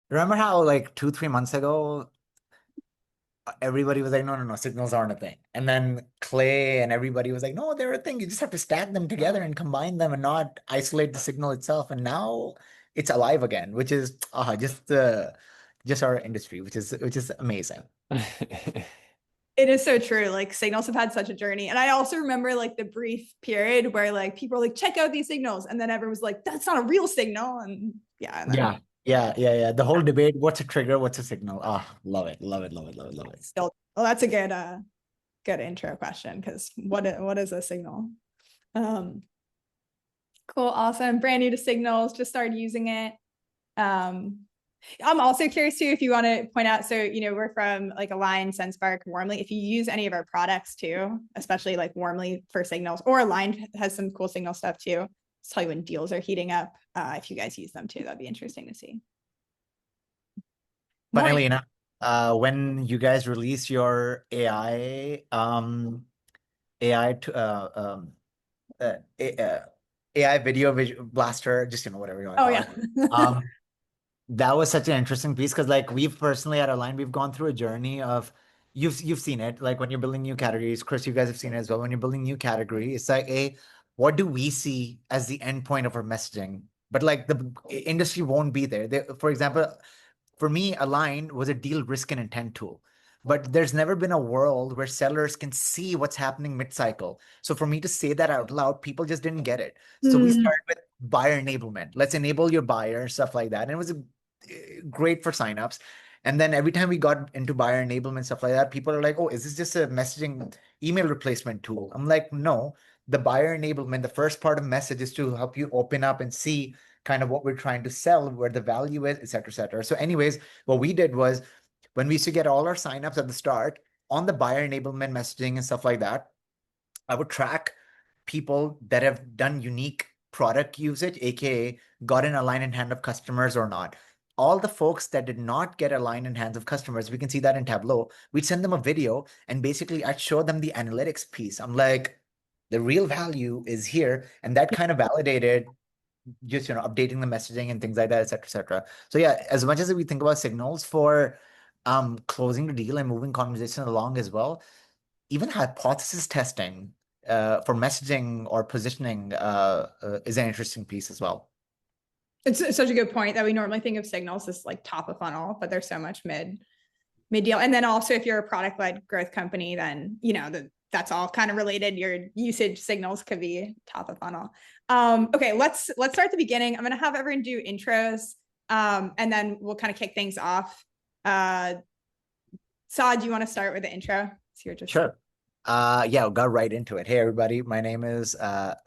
Remember how like 2, 3 months ago, everybody was like, no, no, no, signals aren't a thing. And then Clay and everybody was like, no, they're a thing. You just have to stack them together and combine them and not isolate the signal itself. And now it's alive again, which is just our industry, which is amazing. It is so true. Like signals have had such a journey. And I also remember like the brief period where like people were like, check out these signals. And then everyone was like, that's not a real signal. And yeah, and then Yeah. Yeah, yeah, yeah. The whole debate, what's a trigger, what's a signal? Ah, love it, love it, love it, love it, love it. still, well, that's a good intro question because what is a signal? Um, cool, awesome. Brand new to signals, just started using it. Um, I'm also curious too if you want to point out. So, we're from like Align, Sendspark, Warmly. If you use any of our products too, especially like Warmly for signals, or Align has some cool signal stuff too. Just tell you when deals are heating up. If you guys use them too, that'd be interesting to see. More. Funnily enough, when you guys release your AI to, AI blaster, just whatever you want to Oh call yeah. it. Um, that was such an interesting piece because like we've personally at Align, we've gone through a journey of you've seen it like when you're building new categories. Chris, you guys have seen it as well. When you're building new category, it's like what do we see as the end point of our messaging? But like the industry won't be there. For example, for me, Align was a deal risk and intent tool. But there's never been a world where sellers can see what's happening mid-cycle. So for me to say that out loud, people just didn't get it. So we Mm. started with buyer enablement. Let's enable your buyer, stuff like that. And it was great for signups. And then every time we got into buyer enablement, stuff like that, people are like, oh, is this just a messaging email replacement tool? I'm like, no. The buyer enablement, the first part of message is to help you open up and see kind of what we're trying to sell, where the value is, et cetera, et cetera. So, anyways, what we did was when we used to get all our signups at the start on the buyer enablement messaging and stuff like that, I would track people that have done unique product usage, aka got in a line in hand of customers or not. All the folks that did not get a line in hands of customers, we can see that in Tableau. We'd send them a video and basically I'd show them the analytics piece. I'm like, the real value is here. And that kind of validated just updating the messaging and things like that, et cetera, et cetera. So yeah, as much as we think about signals for closing the deal and moving conversation along as well, even hypothesis testing for messaging or positioning is an interesting piece as well. It's such a good point that we normally think of signals as like top of funnel, but there's so much mid deal. And then also if you're a product led growth company, then that's all kind of related. Your usage signals could be top of funnel. Okay, let's start at the beginning. I'm gonna have everyone do intros, and then we'll kind of kick things off. Saad, do you want to start with the intro? So you're just Sure. Yeah, we'll go right into it. Hey, everybody. My name is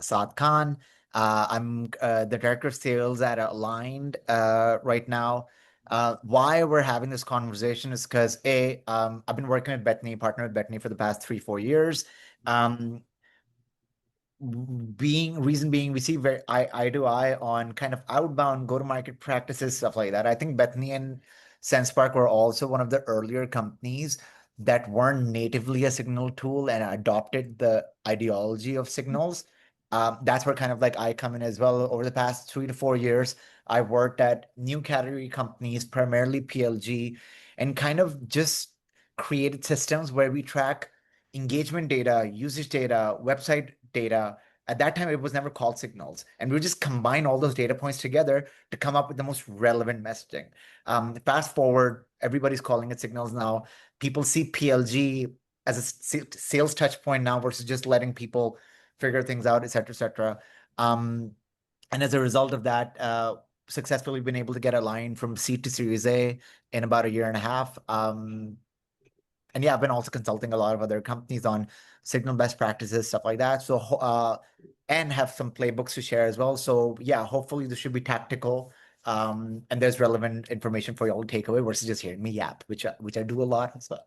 Saad Khan. I'm the director of sales at Aligned right now. Why we're having this conversation is because I've been working with Bethany, partner with Bethany for the past 3, 4 years. Um, reason being we see very eye to eye on kind of outbound go-to-market practices, stuff like that. I think Bethany and Sendspark were also one of the earlier companies that weren't natively a signal tool and adopted the ideology of signals. That's where kind of like I come in as well. Over the past 3 to 4 years, I've worked at new category companies, primarily PLG, and kind of just created systems where we track engagement data, usage data, website data. At that time, it was never called signals. And we would just combine all those data points together to come up with the most relevant messaging. Fast forward, everybody's calling it signals now. People see PLG as a sales touch point now versus just letting people figure things out, et cetera, et cetera. And as a result of that, successfully been able to get a line from seed to Series A in about a year and a half. And yeah, I've been also consulting a lot of other companies on signal best practices, stuff like that. So, and have some playbooks to share as well. So yeah, hopefully this should be tactical. And there's relevant information for you all to take away versus just hearing me yap, which I do a lot. So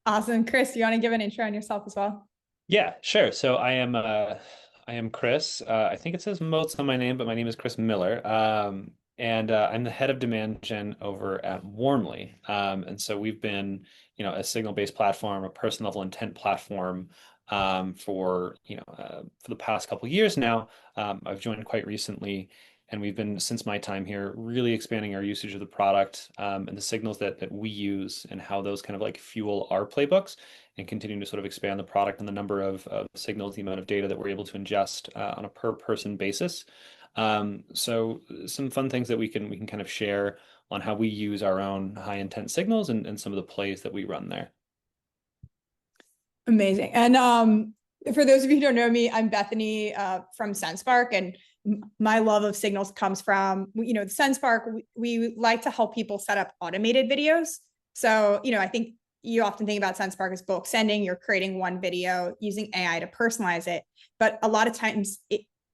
awesome. Chris, do you want to give an intro on yourself as well? Yeah, sure. So I am Chris. I think it says Moats on my name, but my name is Chris Miller. And I'm the head of demand gen over at Warmly. And so we've been, a signal-based platform, a person level intent platform for the past couple of years now. I've joined quite recently. And we've been, since my time here, really expanding our usage of the product, and the signals that we use and how those kind of like fuel our playbooks, and continuing to sort of expand the product and the number of signals, the amount of data that we're able to ingest on a per person basis. So some fun things that we can kind of share on how we use our own high intent signals and some of the plays that we run there. Amazing. And for those of you who don't know me, I'm Bethany from Sendspark, and my love of signals comes from, the Sendspark. We like to help people set up automated videos. So, I think you often think about Sendspark as bulk sending. You're creating one video using AI to personalize it, but a lot of times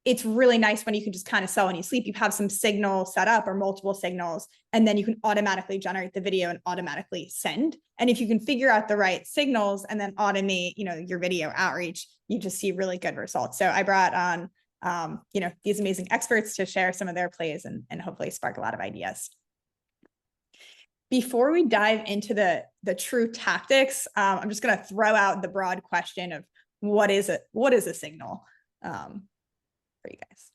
it's really nice when you can just kind of sell when you sleep. You have some signal set up or multiple signals, and then you can automatically generate the video and automatically send. And if you can figure out the right signals and then automate, your video outreach, you just see really good results. So I brought on, these amazing experts to share some of their plays and hopefully spark a lot of ideas. Before we dive into the true tactics, I'm just going to throw out the broad question of what is a signal for you guys.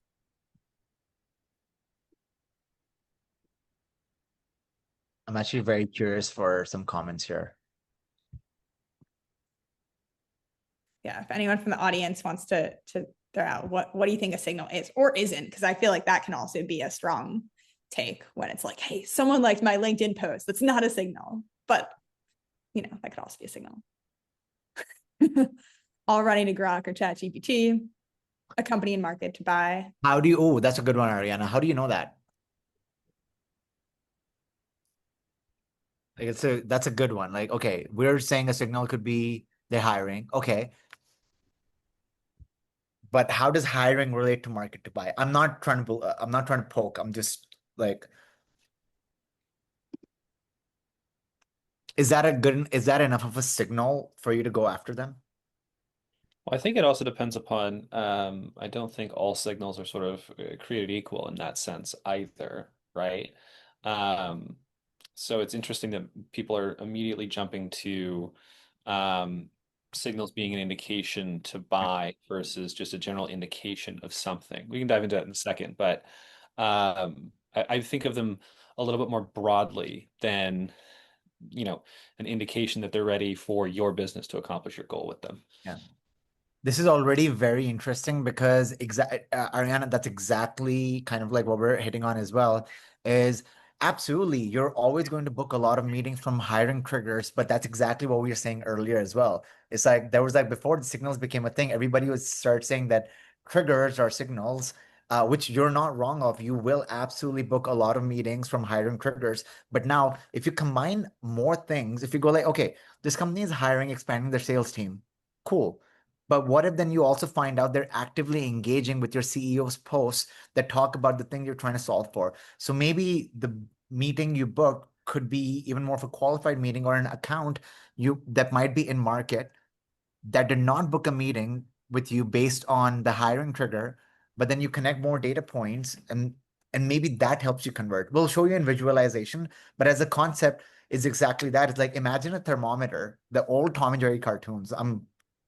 I'm actually very curious for some comments here. Yeah, if anyone from the audience wants to throw out what do you think a signal is or isn't, because I feel like that can also be a strong take when it's like, hey, someone liked my LinkedIn post. That's not a signal, but that could also be a signal. All running to Grok or ChatGPT, a company in market to buy. Oh, that's a good one, Ariana. How do you know that? Like that's a good one. Like, okay, we're saying a signal could be they're hiring. Okay. But how does hiring relate to market to buy? I'm not trying to poke. I'm just like, is that enough of a signal for you to go after them? Well, I think it also depends upon, I don't think all signals are sort of created equal in that sense either, right? Um, so it's interesting that people are immediately jumping to um, signals being an indication to buy versus just a general indication of something. We can dive into that in a second, but I think of them a little bit more broadly than, an indication that they're ready for your business to accomplish your goal with them. Yeah. This is already very interesting because Ariana, that's exactly kind of like what we're hitting on as well, is absolutely you're always going to book a lot of meetings from hiring triggers, but that's exactly what we were saying earlier as well. It's like there was like before the signals became a thing, everybody would start saying that triggers are signals, which you're not wrong of. You will absolutely book a lot of meetings from hiring triggers. But now if you combine more things, if you go like, okay, this company is hiring, expanding their sales team, cool. But what if then you also find out they're actively engaging with your CEO's posts that talk about the thing you're trying to solve for? So maybe the meeting you book could be even more of a qualified meeting or an account you that might be in market that did not book a meeting with you based on the hiring trigger, but then you connect more data points and maybe that helps you convert. We'll show you in visualization, but as a concept is exactly that. It's like imagine a thermometer, the old Tom and Jerry cartoons. I'm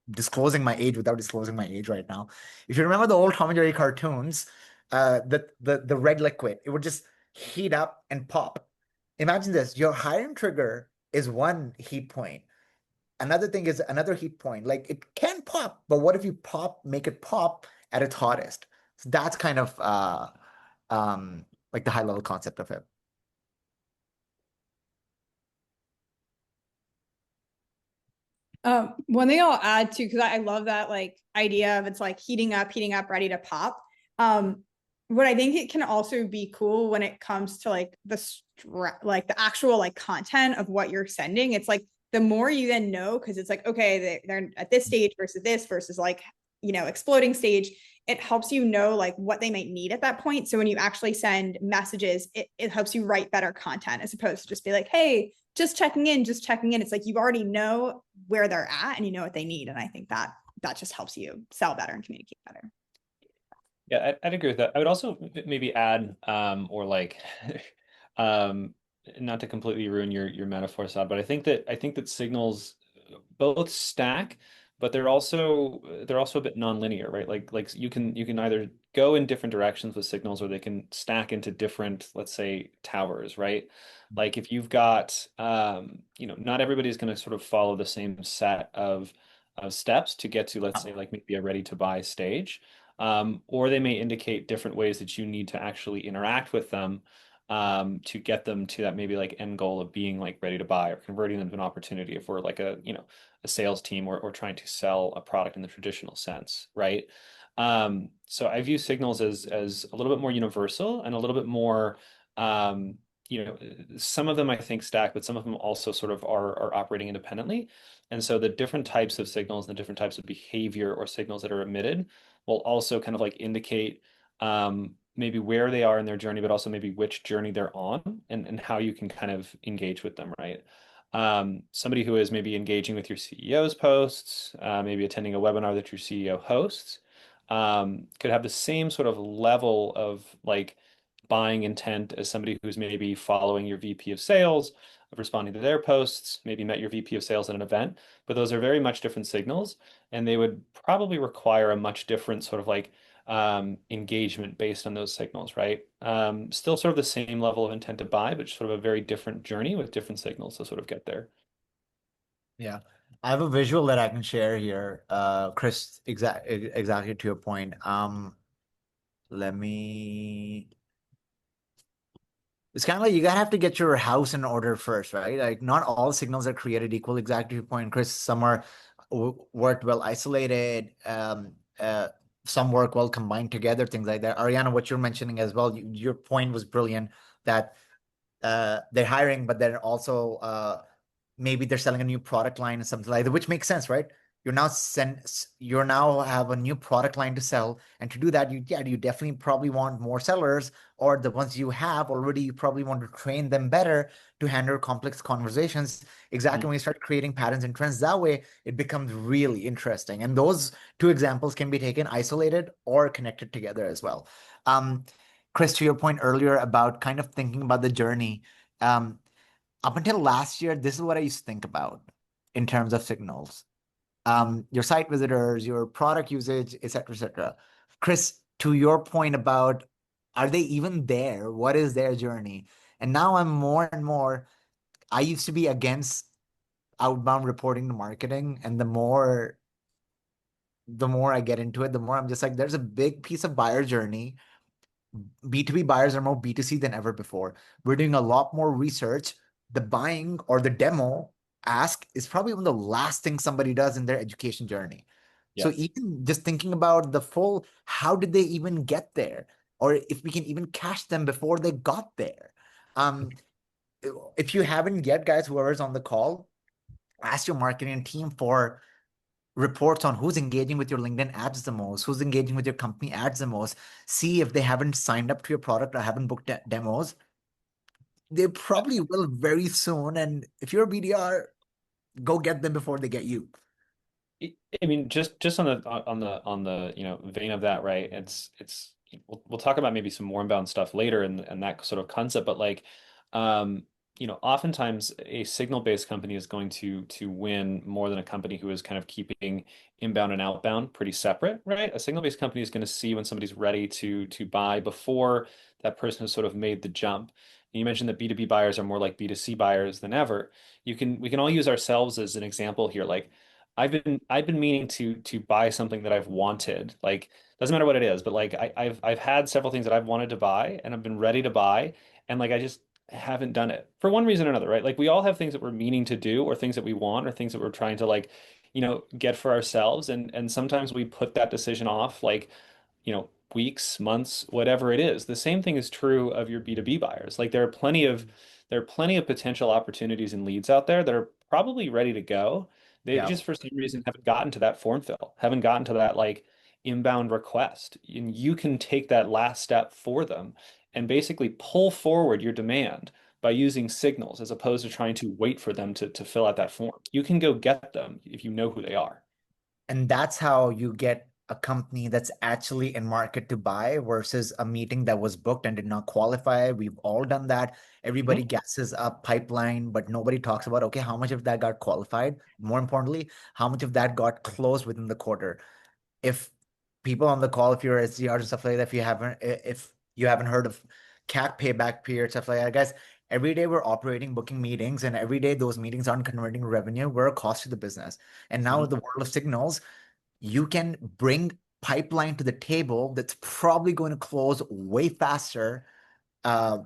disclosing my age without disclosing my age right now. If you remember the old Tom and Jerry cartoons, the red liquid, it would just heat up and pop. Imagine this, your hiring trigger is one heat point. Another thing is another heat point. Like it can pop, but what if you make it pop at its hottest? So that's kind of like the high level concept of it. One thing I'll add too, because I love that like idea of it's like heating up, ready to pop. What I think it can also be cool when it comes to like like the actual like content of what you're sending. It's like the more you then know, because it's like, okay, they're at this stage versus like, exploding stage. It helps you know like what they might need at that point. So when you actually send messages, it helps you write better content as opposed to just be like, hey, just checking in. It's like you already know where they're at and you know what they need. And I think that just helps you sell better and communicate better. Yeah, I'd agree with that. I would also maybe add, or like, um, not to completely ruin your metaphor, Saad, but I think that signals both stack, but they're also a bit nonlinear, right? Like you can either go in different directions with signals, or they can stack into different, let's say, towers, right? Like if you've got, not everybody's going to sort of follow the same set of steps to get to, let's say, like maybe a ready to buy stage. Or they may indicate different ways that you need to actually interact with them to get them to that maybe like end goal of being like ready to buy or converting them to an opportunity if we're like a sales team, or trying to sell a product in the traditional sense, right? So I view signals as a little bit more universal and a little bit more, um, some of them I think stack, but some of them also sort of are operating independently. And so the different types of signals and the different types of behavior or signals that are emitted will also kind of like indicate maybe where they are in their journey, but also maybe which journey they're on, and how you can kind of engage with them, right? Somebody who is maybe engaging with your CEO's posts, maybe attending a webinar that your CEO hosts, could have the same sort of level of like buying intent as somebody who's maybe following your VP of sales, of responding to their posts, maybe met your VP of sales at an event. But those are very much different signals, and they would probably require a much different sort of like engagement based on those signals, right? Still sort of the same level of intent to buy, but sort of a very different journey with different signals to sort of get there. Yeah. I have a visual that I can share here. Chris, exactly to your point. Let me It's kind of like you gotta have to get your house in order first, right? Like not all signals are created equal. Exactly to your point, Chris. Some are worked well isolated. Some work well combined together. Things like that. Ariana, what you're mentioning as well. Your point was brilliant. That they're hiring, but they're also maybe they're selling a new product line or something like that, which makes sense, right? You're now have a new product line to sell, and to do that, you definitely probably want more sellers, or the ones you have already, you probably want to train them better to handle complex conversations. Exactly, when you start creating patterns and trends that way, it becomes really interesting. And those two examples can be taken isolated or connected together as well. Um, Chris, to your point earlier about kind of thinking about the journey, um, up until last year, this is what I used to think about in terms of signals. Your site visitors, your product usage, et cetera, et cetera. Chris, to your point about are they even there? What is their journey? And now I'm more and more, I used to be against outbound reporting to marketing. And the more I get into it, the more I'm just like, there's a big piece of buyer journey. B2B buyers are more B2C than ever before. We're doing a lot more research. The buying or the demo ask is probably one of the last things somebody does in their education journey. So Yes. even just thinking about the full, how did they even get there? Or if we can even catch them before they got there. Um, if you haven't yet, guys, whoever's on the call, ask your marketing team for reports on who's engaging with your LinkedIn ads the most, who's engaging with your company ads the most. See if they haven't signed up to your product or haven't booked demos. They probably will very soon. And if you're a BDR, go get them before they get you. I mean, just on the vein of that, right? It's we'll talk about maybe some more inbound stuff later, and that sort of concept, but like, um, oftentimes a signal-based company is going to win more than a company who is kind of keeping inbound and outbound pretty separate, right? A signal-based company is going to see when somebody's ready to buy before that person has sort of made the jump. And you mentioned that B2B buyers are more like B2C buyers than ever. We can all use ourselves as an example here, like. I've been meaning to buy something that I've wanted. Like doesn't matter what it is, but like I've had several things that I've wanted to buy and I've been ready to buy, and like I just haven't done it for one reason or another, right? Like we all have things that we're meaning to do, or things that we want, or things that we're trying to like, get for ourselves, and sometimes we put that decision off like, weeks, months, whatever it is. The same thing is true of your B2B buyers. Like there are plenty of potential opportunities and leads out there that are probably ready to go. They Yeah. just for some reason haven't gotten to that form fill, haven't gotten to that like inbound request. And you can take that last step for them and basically pull forward your demand by using signals as opposed to trying to wait for them to fill out that form. You can go get them if you know who they are. And that's how you get a company that's actually in market to buy versus a meeting that was booked and did not qualify. We've all done that. Everybody guesses a pipeline, but nobody talks about, okay, how much of that got qualified? More importantly, how much of that got closed within the quarter? If people on the call, if you're SDRs and stuff like that, if you haven't heard of CAC payback period, stuff like that, guys, every day we're operating, booking meetings, and every day those meetings aren't converting revenue. We're a cost to the business. And now with the world of signals, you can bring pipeline to the table that's probably going to close way faster. And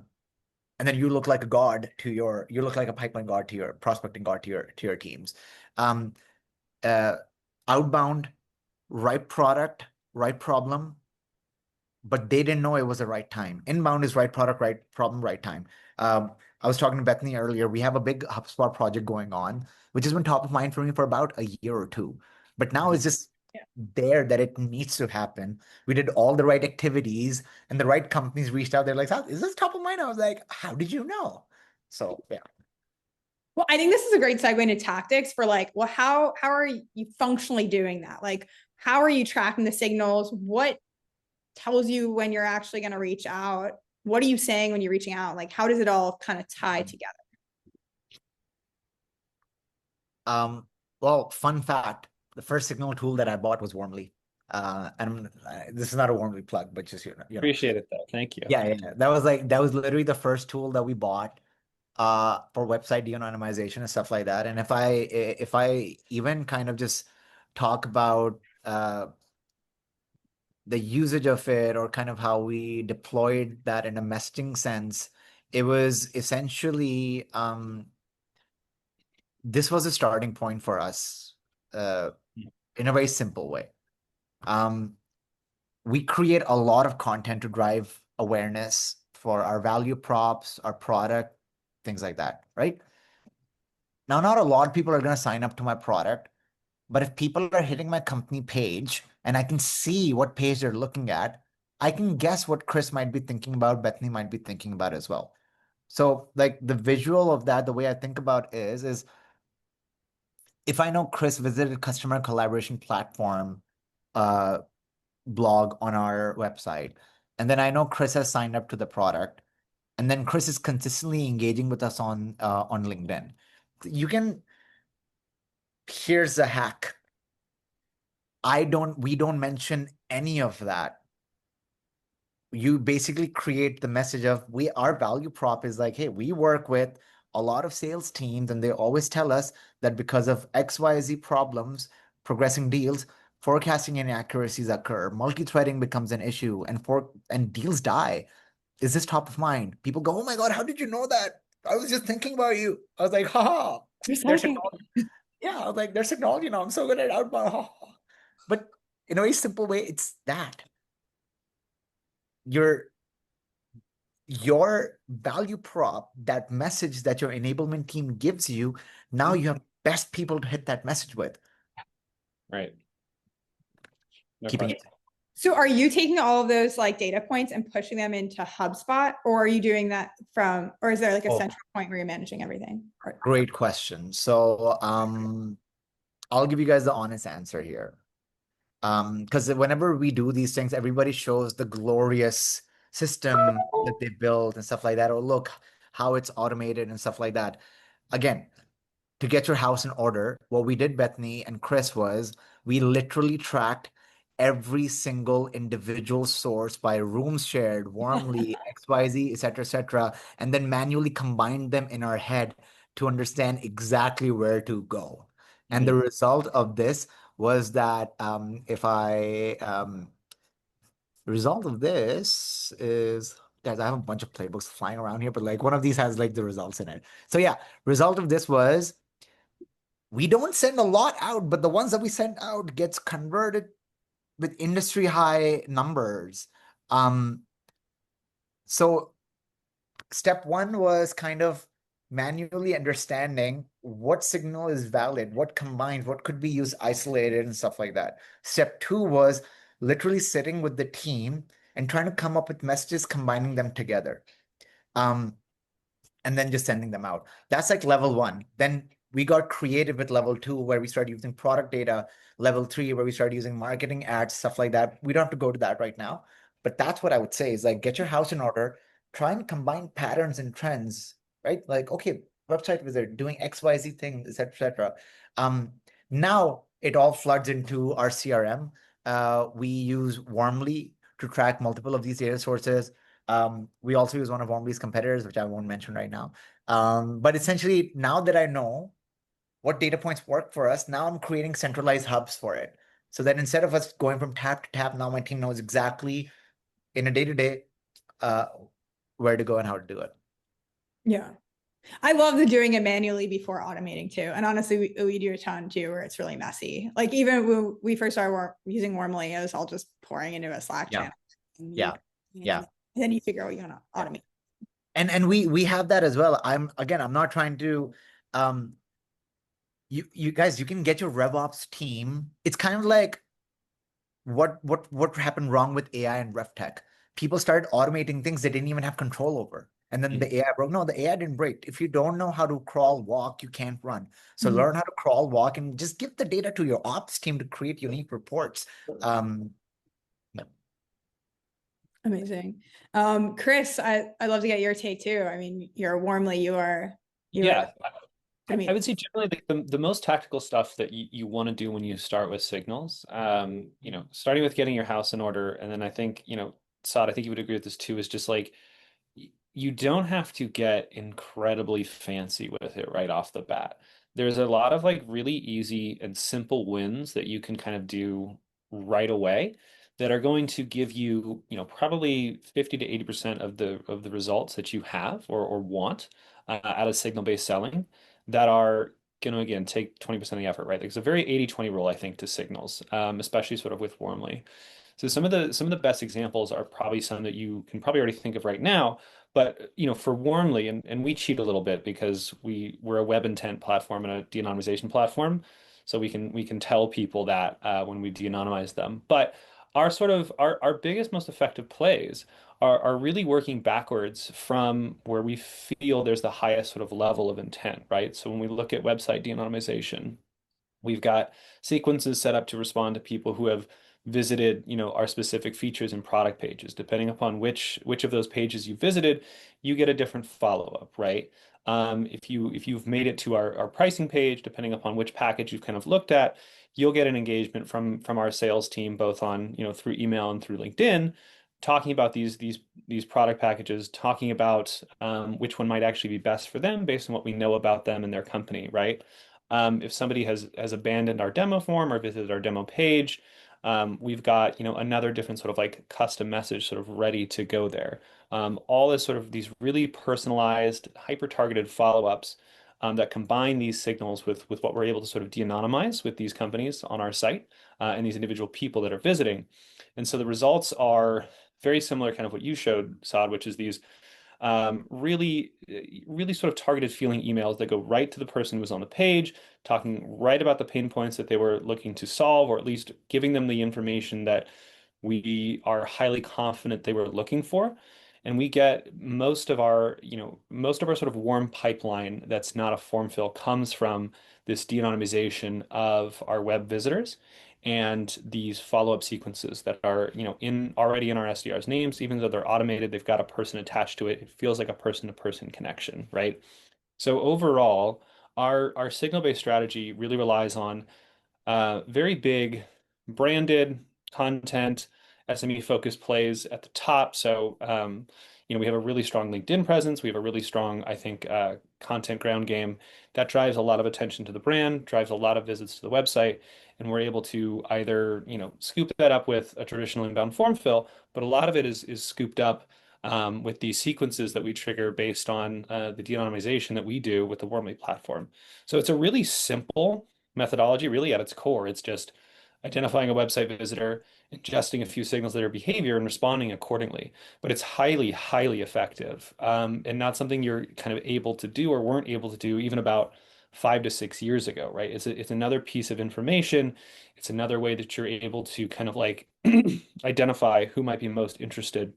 then you look like a god to you look like a pipeline god to your prospecting god to your teams. Um, uh, Outbound, right product, right problem, but they didn't know it was the right time. Inbound is right product, right problem, right time. I was talking to Bethany earlier. We have a big HubSpot project going on, which has been top of mind for me for about a year or two. But now it's just there that it needs to happen. We did all the right activities and the right companies reached out. They're like, "Saad, is this top of mind?" I was like, how did you know? So yeah. Well, I think this is a great segue into tactics for like, well, how are you functionally doing that? Like, how are you tracking the signals? What tells you when you're actually going to reach out? What are you saying when you're reaching out? Like, how does it all kind of tie together? Well, fun fact, the first signal tool that I bought was Warmly. This is not a Warmly plug, but just Appreciate it though. Thank you. yeah. That was literally the first tool that we bought for website de-anonymization and stuff like that. And if I even kind of just talk about the usage of it or kind of how we deployed that in a messaging sense, it was essentially this was a starting point for us in a very simple way. We create a lot of content to drive awareness for our value props, our product, things like that, right? Now, not a lot of people are going to sign up to my product, but if people are hitting my company page and I can see what page they're looking at, I can guess what Chris might be thinking about, Bethany might be thinking about as well. So, like the visual of that, the way I think about is if I know Chris visited customer collaboration platform uh, blog on our website, and then I know Chris has signed up to the product, and then Chris is consistently engaging with us on LinkedIn. You can. Here's a hack. We don't mention any of that. You basically create the message of our value prop is like, hey, we work with a lot of sales teams, and they always tell us that because of XYZ problems, progressing deals, forecasting inaccuracies occur, multi-threading becomes an issue, and deals die. Is this top of mind? People go, oh my God, how did you know that? I was just thinking about you. I was like, haha, there's technology. Yeah, I was like, there's technology now. I'm so good at outbound. Ha, ha. But in a very simple way, it's that your value prop, that message that your enablement team gives you, now you have best people to hit that message with. Right. No Keeping question. it. So are you taking all of those like data points and pushing them into HubSpot, or are you doing that or is there like a central point where you're managing everything? Great question. So I'll give you guys the honest answer here. Because whenever we do these things, everybody shows the glorious system that they built and stuff like that, or look how it's automated and stuff like that. Again, to get your house in order, what we did, Bethany and Chris, was we literally tracked every single individual source by rooms shared, Warmly, XYZ, et cetera, and then manually combined them in our head to understand exactly where to go. And the result of this was that result of this is, guys, I have a bunch of playbooks flying around here, but like one of these has like the results in it. So yeah, result of this was we don't send a lot out, but the ones that we send out gets converted with industry high numbers. So step one was kind of manually understanding what signal is valid, what combined, what could be used isolated and stuff like that. Step two was literally sitting with the team and trying to come up with messages, combining them together. And then just sending them out. That's like level one. Then we got creative with level 2, where we started using product data, level 3, where we started using marketing ads, stuff like that. We don't have to go to that right now. But that's what I would say is like get your house in order, try and combine patterns and trends, right? Like, okay, website visit doing XYZ thing, et cetera, et cetera. Now it all floods into our CRM. We use Warmly to track multiple of these data sources. We also use one of Warmly's competitors, which I won't mention right now. But essentially, now that I know what data points work for us, now I'm creating centralized hubs for it. So that instead of us going from tab to tab, now my team knows exactly in a day-to-day uh, where to go and how to do it. Yeah. I love the doing it manually before automating too. And honestly, we do a ton too, where it's really messy. Like even when we first started using Warmly, it was all just pouring into a Slack Yeah, channel. yeah, yeah. And then you figure out what you want to Yeah. automate. And we have that as well. I'm not trying to um you guys, you can get your RevOps team. It's kind of like what happened wrong with AI and RevTech. People started automating things they didn't even have control over. And then the AI broke. No, the AI didn't break. If you don't know how to crawl, walk, you can't run. So learn how to crawl, walk, and just give the data to your ops team to create unique reports. Yeah. Amazing. Chris, I'd love to get your take too. I mean, you're Warmly, you are Yeah, I I mean, would say generally the most tactical stuff that you want to do when you start with signals, starting with getting your house in order, and then I think, Saad, I think you would agree with this too, is just like you don't have to get incredibly fancy with it right off the bat. There's a lot of like really easy and simple wins that you can kind of do right away that are going to give you, probably 50 to 80% of the results that you have or want out of signal-based selling that are going to again take 20% of the effort, right? There's a very 80-20 rule, I think, to signals, especially sort of with Warmly. So some of the best examples are probably some that you can probably already think of right now. But for Warmly, and we cheat a little bit because we're a web intent platform and a de-anonymization platform, so we can tell people that when we de-anonymize them. But our biggest, most effective plays are really working backwards from where we feel there's the highest sort of level of intent, right? So when we look at website de-anonymization, we've got sequences set up to respond to people who have visited, our specific features and product pages. Depending upon which of those pages you visited, you get a different follow-up, right? If you've made it to our pricing page, depending upon which package you've kind of looked at, you'll get an engagement from our sales team, both on, through email and through LinkedIn, talking about these product packages, talking about which one might actually be best for them based on what we know about them and their company, right? If somebody has abandoned our demo form or visited our demo page, we've got another different sort of like custom message sort of ready to go there. All this sort of these really personalized, hyper-targeted follow-ups that combine these signals with what we're able to sort of de-anonymize with these companies on our site and these individual people that are visiting. And so the results are very similar, kind of what you showed, Saad, which is these really sort of targeted feeling emails that go right to the person who was on the page, talking right about the pain points that they were looking to solve, or at least giving them the information that we are highly confident they were looking for. And we get most of our sort of warm pipeline that's not a form fill comes from this de-anonymization of our web visitors and these follow-up sequences that are, already in our SDR's names, even though they're automated, they've got a person attached to it. It feels like a person-to-person connection, right? So overall, our signal-based strategy really relies on very big branded content, SME focused plays at the top. So, we have a really strong LinkedIn presence. We have a really strong, I think, content ground game that drives a lot of attention to the brand, drives a lot of visits to the website. And we're able to either, scoop that up with a traditional inbound form fill, but a lot of it is scooped up with these sequences that we trigger based on the de-anonymization that we do with the Warmly platform. So it's a really simple methodology. Really at its core, it's just identifying a website visitor, ingesting a few signals of their behavior, and responding accordingly. But it's highly, highly effective, and not something you're kind of able to do or weren't able to do even about 5 to 6 years ago, right? It's another piece of information. It's another way that you're able to kind of like identify who might be most interested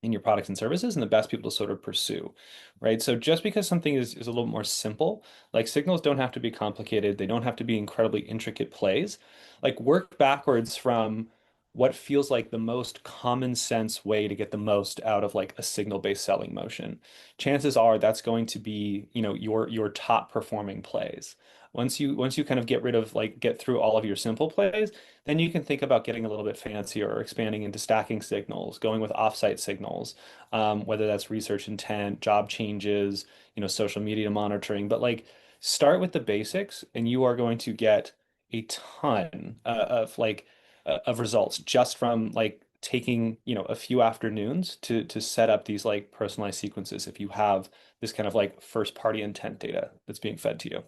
in your products and services and the best people to sort of pursue, right? So just because something is a little more simple, like signals don't have to be complicated, they don't have to be incredibly intricate plays. Like work backwards from what feels like the most common sense way to get the most out of like a signal-based selling motion. Chances are that's going to be, your top performing plays. Once you kind of get rid of like get through all of your simple plays, then you can think about getting a little bit fancier or expanding into stacking signals, going with offsite signals, whether that's research intent, job changes, social media monitoring. But like start with the basics, and you are going to get a ton of results just from like taking a few afternoons to set up these like personalized sequences if you have this kind of like first party intent data that's being fed to you.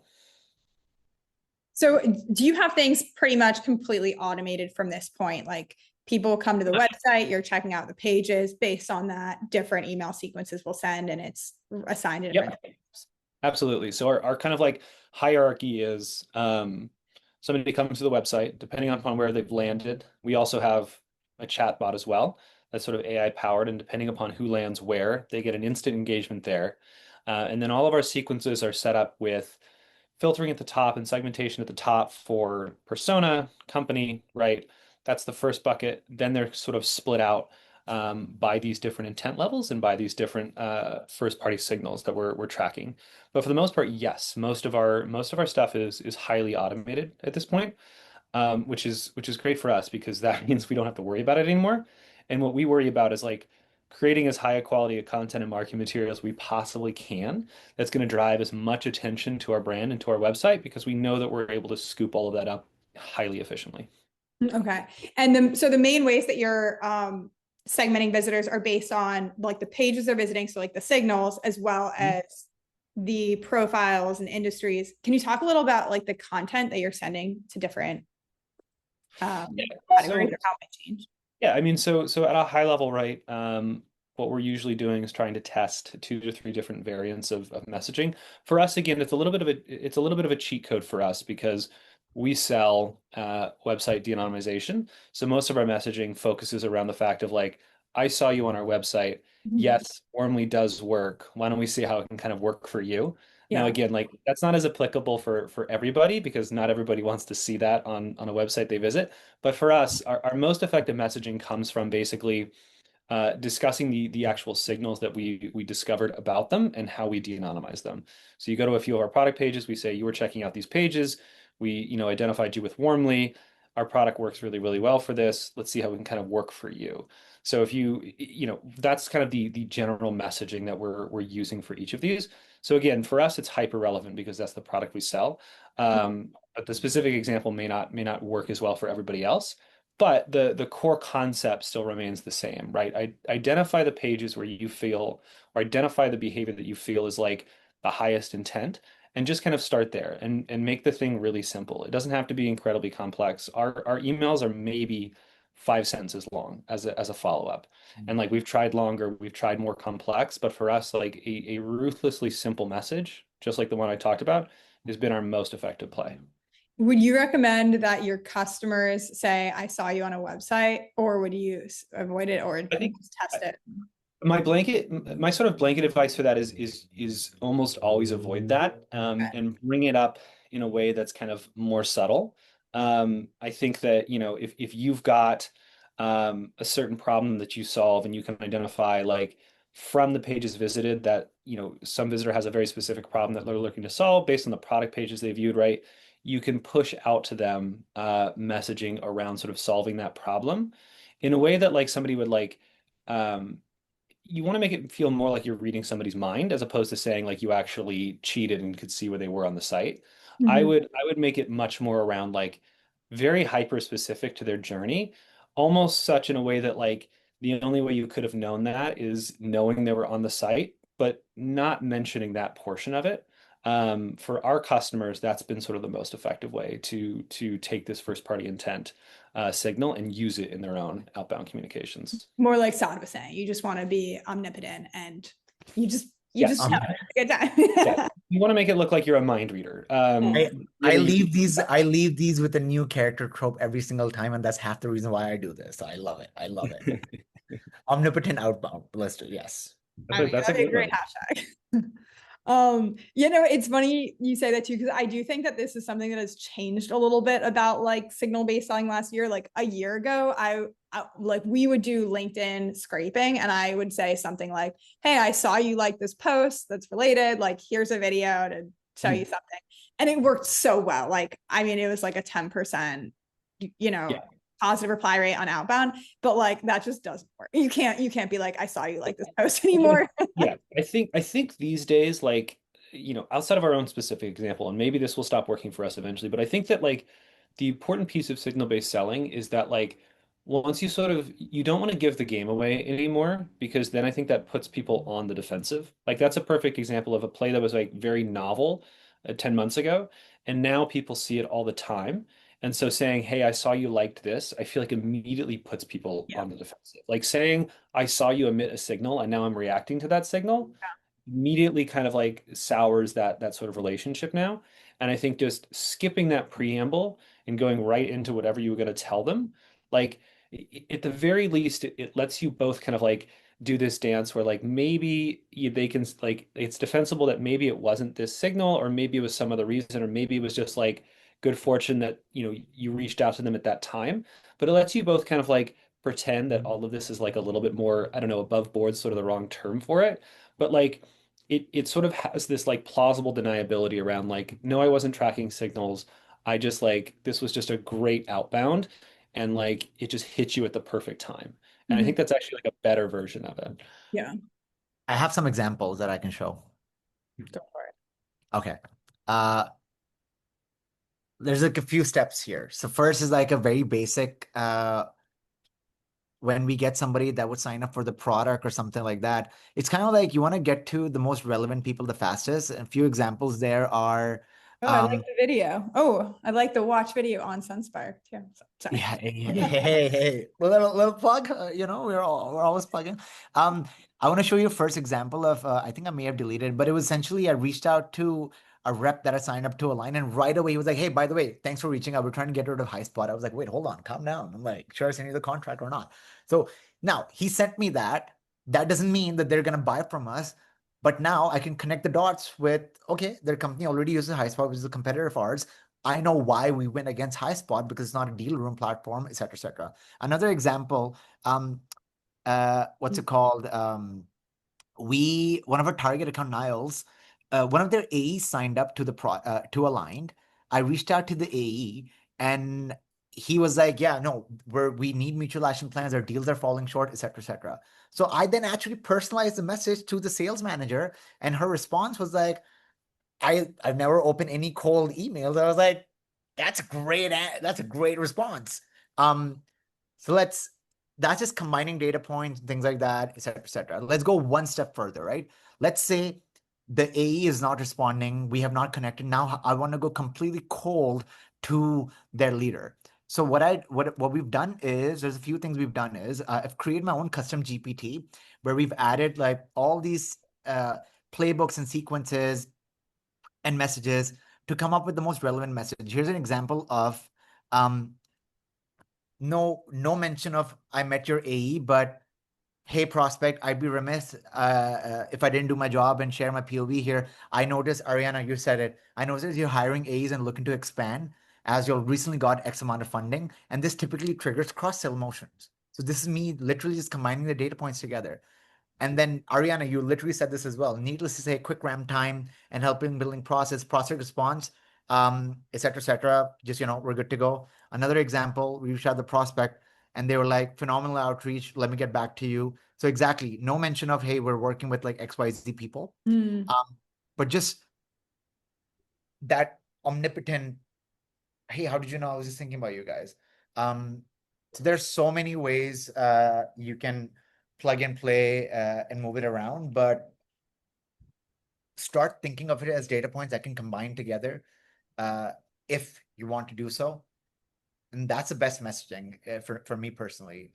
So do you have things pretty much completely automated from this point? Like people come to the website, you're checking out the pages based on that, different email sequences will send and it's assigned to different. Yep. Absolutely. So our kind of like hierarchy is somebody comes to the website, depending upon where they've landed. We also have a chat bot as well that's sort of AI powered, and depending upon who lands where, they get an instant engagement there. And then all of our sequences are set up with filtering at the top and segmentation at the top for persona, company, right? That's the first bucket. Then they're sort of split out by these different intent levels and by these different first party signals that we're tracking. But for the most part, yes, most of our stuff is highly automated at this point, which is great for us because that means we don't have to worry about it anymore. And what we worry about is like creating as high a quality of content and marketing material as we possibly can. That's going to drive as much attention to our brand and to our website because we know that we're able to scoop all of that up highly efficiently. Okay. And then, so the main ways that you're segmenting visitors are based on like the pages they're visiting. So like the signals as well as the profiles and industries. Can you talk a little about like the content that you're sending to different categories or how it might change? Yeah, I mean, so at a high level, right? What we're usually doing is trying to test 2 to 3 different variants of messaging. For us, again, it's a little bit of a cheat code for us because we sell website de-anonymization. So most of our messaging focuses around the fact of like, I saw you on our website. Yes, warmly does work. Why don't we see how it can kind of work for you? Now, Yeah. again, like that's not as applicable for everybody because not everybody wants to see that on a website they visit. But for us, our most effective messaging comes from basically discussing the actual signals that we discovered about them and how we de-anonymize them. So you go to a few of our product pages, we say you were checking out these pages, we identified you with warmly. Our product works really, really well for this. Let's see how we can kind of work for you. So if that's kind of the general messaging that we're using for each of these. So again, for us, it's hyper relevant because that's the product we sell. But the specific example may not work as well for everybody else. But the core concept still remains the same, right? Identify the pages where you feel, or identify the behavior that you feel is like the highest intent, and just kind of start there and make the thing really simple. It doesn't have to be incredibly complex. Our emails are maybe 5 sentences long as a follow-up. And like we've tried longer, we've tried more complex, but for us, like a ruthlessly simple message, just like the one I talked about, has been our most effective play. Would you recommend that your customers say, I saw you on a website, or would you avoid it or I think just test it? my sort of blanket advice for that is almost always avoid that and bring it up in a way that's kind of more subtle. I think that if you've got a certain problem that you solve and you can identify like from the pages visited that some visitor has a very specific problem that they're looking to solve based on the product pages they viewed, right? You can push out to them messaging around sort of solving that problem in a way that like somebody would like. Um, you want to make it feel more like you're reading somebody's mind as opposed to saying like you actually cheated and could see where they were on the site. I Mhm. would I would make it much more around like very hyper specific to their journey, almost such in a way that like the only way you could have known that is knowing they were on the site, but not mentioning that portion of it. For our customers, that's been sort of the most effective way to take this first party intent signal and use it in their own outbound communications. More like Saad was saying, you just want to be omnipotent and you just Yes. have a good Yeah. time. You want to make it look like you're a mind reader. I I Really, leave these I leave these with a new character trope every single time, and that's half the reason why I do this. So I love it. I love it. Omnipotent outbound. Let's do, yes. I mean, That's a that'd be a good great one. hashtag. It's funny you say that too, because I do think that this is something that has changed a little bit about like signal-based selling last year. Like a year ago, I like we would do LinkedIn scraping and I would say something like, "Hey, I saw you like this post that's related. Like, here's a video to show you something." And it worked so well. Like, I mean, it was like a 10%, you know, Yeah. positive reply rate on outbound, but like that just doesn't work. You can't be like, "I saw you like this post" anymore. Yeah, I think these days, like, outside of our own specific example, and maybe this will stop working for us eventually, but I think that like the important piece of signal-based selling is that like once you don't want to give the game away anymore because then I think that puts people on the defensive. Like that's a perfect example of a play that was like very novel 10 months ago, and now people see it all the time. And so saying, "Hey, I saw you liked this," I feel like immediately puts people Yeah. on the defensive. Like saying, "I saw you emit a signal and now I'm reacting to that signal," immediately kind of like sours that sort of relationship now. And I think just skipping that preamble and going right into whatever you were going to tell them, like at the very least, it lets you both kind of like do this dance where like maybe they can like it's defensible that maybe it wasn't this signal or maybe it was some other reason or maybe it was just like good fortune that you reached out to them at that time. But it lets you both kind of like pretend that all of this is like a little bit more, I don't know, above board, sort of the wrong term for it, but like it sort of has this like plausible deniability around like, no, I wasn't tracking signals. I just like this was just a great outbound and like it just hit you at the perfect time. And I Mhm. think that's actually like a better version of it. Yeah, I have some examples that I can show. go for it. Okay. Uh, there's like a few steps here. So first is like a very basic, when we get somebody that would sign up for the product or something like that, it's kind of like you want to get to the most relevant people the fastest. A few examples there are, Oh, I like um, the video. Oh, I like the watch video on Sunspark too. Sorry. yeah, hey, little plug. We're always plugging. Um, I want to show you a first example of. I think I may have deleted, but it was essentially I reached out to a rep that I signed up to a line, and right away he was like, "Hey, by the way, thanks for reaching out. We're trying to get rid of high spot." I was like, "Wait, hold on, calm down." I'm like, "Sure, I send you the contract or not?" So now he sent me that. That doesn't mean that they're gonna buy from us. But now I can connect the dots with, okay, their company already uses HighSpot, which is a competitor of ours. I know why we win against HighSpot because it's not a deal room platform, et cetera, et cetera. Another example, what's it called? One of our target account Niles, one of their AEs signed up to to Aligned. I reached out to the AE and he was like, "Yeah, no, we need mutual action plans. Our deals are falling short, et cetera, et cetera." So I then actually personalized the message to the sales manager, and her response was like, I've never opened any cold emails. I was like, that's a great response. Um, so that's just combining data points, things like that, et cetera, et cetera. Let's go one step further, right? Let's say the AE is not responding. We have not connected. Now I want to go completely cold to their leader. So what we've done is there's a few things we've done is I've created my own custom GPT where we've added like all these playbooks and sequences and messages to come up with the most relevant message. Here's an example of um, no mention of I met your AE, but hey prospect, I'd be remiss if I didn't do my job and share my POV here. I noticed, Ariana, you said it. I noticed you're hiring AEs and looking to expand as you recently got X amount of funding, and this typically triggers cross-sell motions. So this is me literally just combining the data points together. And then Ariana, you literally said this as well. Needless to say, quick RAM time and helping building process response, et cetera, et cetera. Just, we're good to go. Another example, we reached out the prospect and they were like, phenomenal outreach. Let me get back to you. So exactly, no mention of, hey, we're working with like XYZ people. Mm. But just that omnipotent, hey, how did you know? I was just thinking about you guys. Um, so there's so many ways you can plug and play and move it around, but start thinking of it as data points that can combine together uh, if you want to do so. And that's the best messaging for me personally.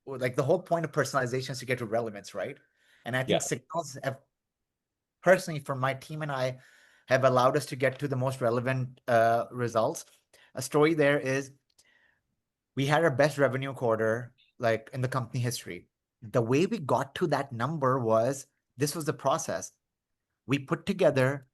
Like the whole point of personalization is to get to relevance, right? And I think Yeah. signals have personally for my team and I have allowed us to get to the most relevant results. A story there is we had our best revenue quarter like in the company history. the way we got to that number was, this was the process. We put together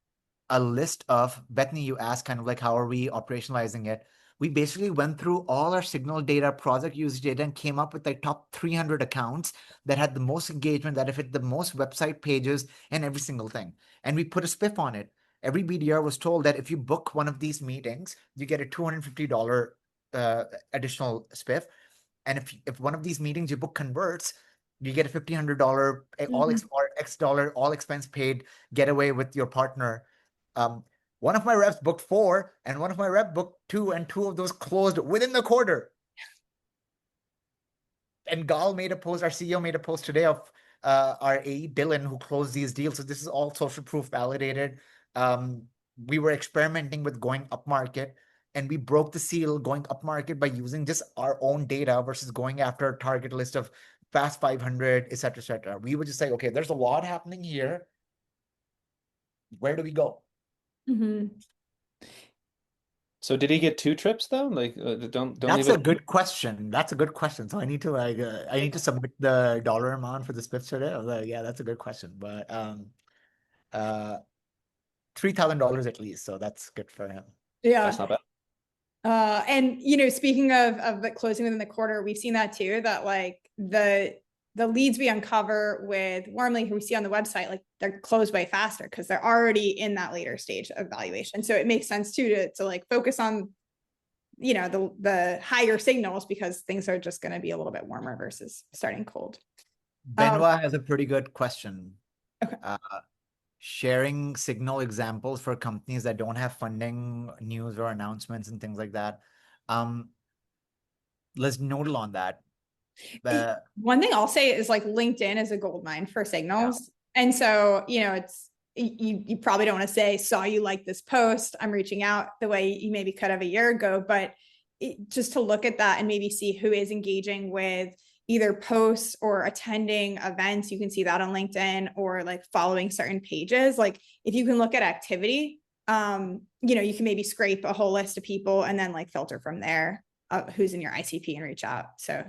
a list of, Bethany, you asked kind of like, how are we operationalizing it? We basically went through all our signal data, project usage data, and came up with like top 300 accounts that had the most engagement, that have hit the most website pages and every single thing. And we put a spiff on it. Every BDR was told that if you book one of these meetings, you get a $250 additional spiff. And if one of these meetings you book converts, you get a $1,500 all Mhm. X dollar, all expense paid getaway with your partner. Um, one of my reps booked 4, and one of my rep booked 2, and 2 of those closed within the quarter. And Gal made a post, our CEO made a post today of our AE Dylan, who closed these deals. So this is all social proof validated. We were experimenting with going up market, and we broke the seal going up market by using just our own data versus going after a target list of Fast 500, et cetera, et cetera. We would just say, okay, there's a lot happening here. Where do we go? Mhm. So did he get 2 trips though? Like, don't That's leave a us. good question. That's a good question. So I need to I need to submit the dollar amount for the spiff today. I was like, yeah, that's a good question. But uh $3,000 at least. So that's good for him. That's Yeah. not bad. And speaking of the closing within the quarter, we've seen that too, that like the leads we uncover with Warmly, who we see on the website, like they're closed way faster because they're already in that later stage of valuation. So it makes sense too to like focus on the higher signals, because things are just going to be a little bit warmer versus starting cold. Benoit has a pretty good question. Okay. Sharing signal examples for companies that don't have funding, news or announcements and things like that. Let's noodle on that. One thing I'll say is like LinkedIn is a gold mine for Yeah. signals. And so, it's you probably don't want to say, saw you like this post, I'm reaching out, the way you maybe could have a year ago, but just to look at that and maybe see who is engaging with either posts or attending events. You can see that on LinkedIn, or like following certain pages. Like if you can look at activity, you can maybe scrape a whole list of people and then like filter from there who's in your ICP and reach out. So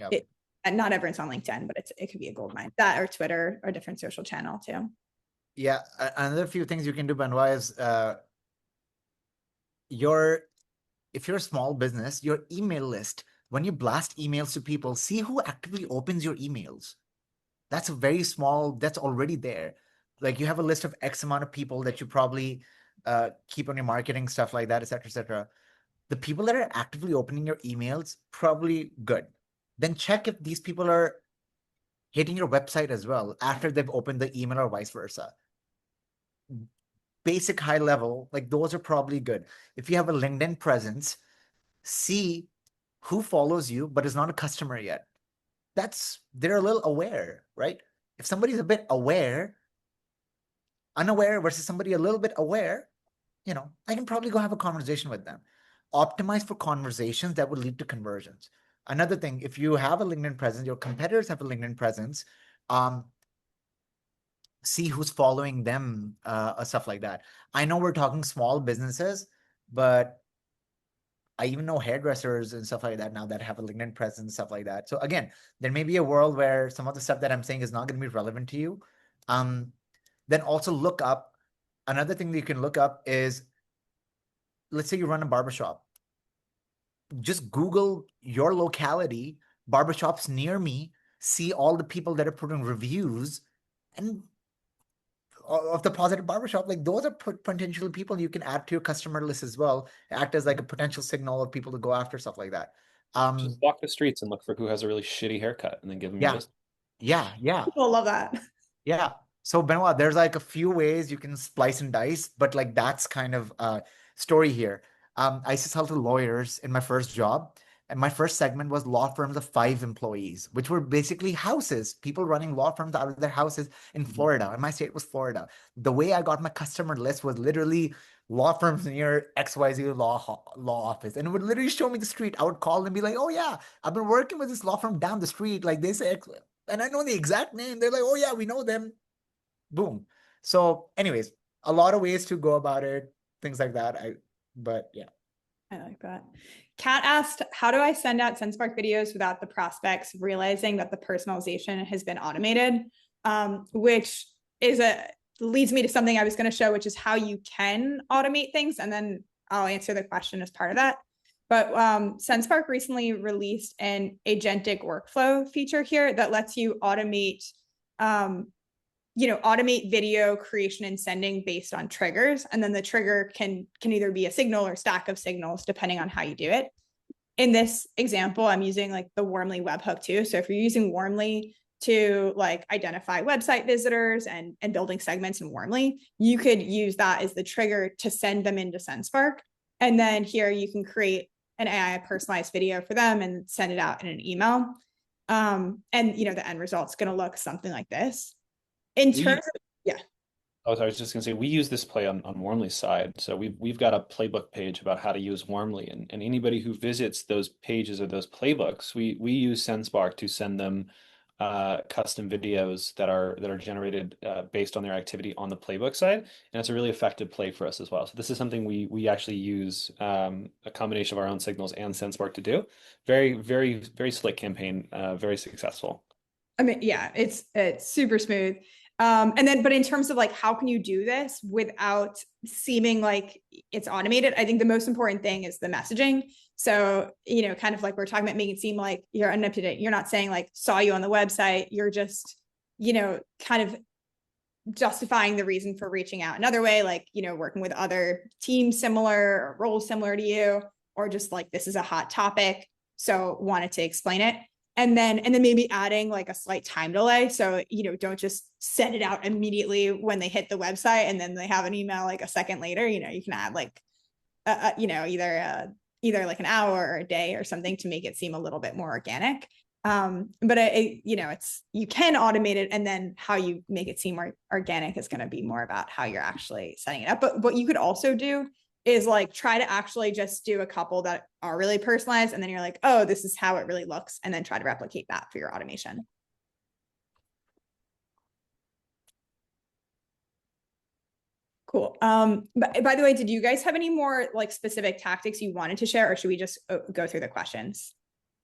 Yep. and not everyone's on LinkedIn, but it could be a gold mine. That or Twitter or a different social channel too. Yeah. Another few things you can do, Benoit, is if you're a small business, your email list, when you blast emails to people, see who actively opens your emails. That's a very small, that's already there. Like you have a list of X amount of people that you probably keep on your marketing, stuff like that, et cetera, et cetera. The people that are actively opening your emails, probably good. Then check if these people are hitting your website as well after they've opened the email or vice versa. Basic high level, like those are probably good. If you have a LinkedIn presence, see who follows you but is not a customer yet. They're a little aware, right? If somebody's a bit unaware versus somebody a little bit aware, I can probably go have a conversation with them. Optimize for conversations that would lead to conversions. Another thing, if you have a LinkedIn presence, your competitors have a LinkedIn presence, see who's following them, stuff like that. I know we're talking small businesses, but I even know hairdressers and stuff like that now that have a LinkedIn presence, stuff like that. So again, there may be a world where some of the stuff that I'm saying is not going to be relevant to you. Then also look up. Another thing that you can look up is, let's say you run a barbershop. Just Google your locality, barbershops near me, see all the people that are putting reviews and of the positive barbershop. Like those are potential people you can add to your customer list as well, act as like a potential signal of people to go after, stuff like that. Just walk the streets and look for who has a really shitty haircut and then give them your Yeah, business. yeah. People love that. Yeah. So Benoit, there's like a few ways you can splice and dice, but like that's kind of story here. I used to sell to lawyers in my first job, and my first segment was law firms of 5 employees, which were basically houses, people running law firms out of their houses in Florida. And my state was Florida. The way I got my customer list was literally law firms near XYZ law office. And it would literally show me the street. I would call and be like, oh yeah, I've been working with this law firm down the street. Like they say and I know the exact name. They're like, oh yeah, we know them. Boom. So, anyways, a lot of ways to go about it, things like that. But yeah. I like that. Kat asked, how do I send out Sendspark videos without the prospects realizing that the personalization has been automated? Which is leads me to something I was going to show, which is how you can automate things. And then I'll answer the question as part of that. But Sendspark recently released an agentic workflow feature here that lets you automate automate video creation and sending based on triggers. And then the trigger can either be a signal or stack of signals, depending on how you do it. In this example, I'm using like the Warmly webhook too. So if you're using Warmly to like identify website visitors and building segments in Warmly, you could use that as the trigger to send them into Sendspark. And then here you can create an AI personalized video for them and send it out in an email. And the end result's going to look something like this. In terms of, yeah. Oh, I was just gonna say we use this play on Warmly's side. So we've got a playbook page about how to use Warmly, and anybody who visits those pages or those playbooks, we use Sendspark to send them custom videos that are generated based on their activity on the playbook side, and it's a really effective play for us as well. So this is something we actually use a combination of our own signals and Sendspark to do. Very, very, very slick campaign, very successful. I mean, yeah, it's super smooth. But in terms of like, how can you do this without seeming like it's automated? I think the most important thing is the messaging. So, kind of like we're talking about making it seem like you're up to date. You're not saying like, saw you on the website. You're just, kind of justifying the reason for reaching out another way, like, working with other teams similar or roles similar to you, or just like, this is a hot topic, so wanted to explain it. And then maybe adding like a slight time delay. So, don't just send it out immediately when they hit the website and then they have an email like a second later. You can add like, either like an hour or a day or something to make it seem a little bit more organic. But it's, you can automate it, and then how you make it seem more organic is going to be more about how you're actually setting it up. But what you could also do is like try to actually just do a couple that are really personalized, and then you're like, oh, this is how it really looks, and then try to replicate that for your automation. Cool. But by the way, did you guys have any more like specific tactics you wanted to share, or should we just go through the questions?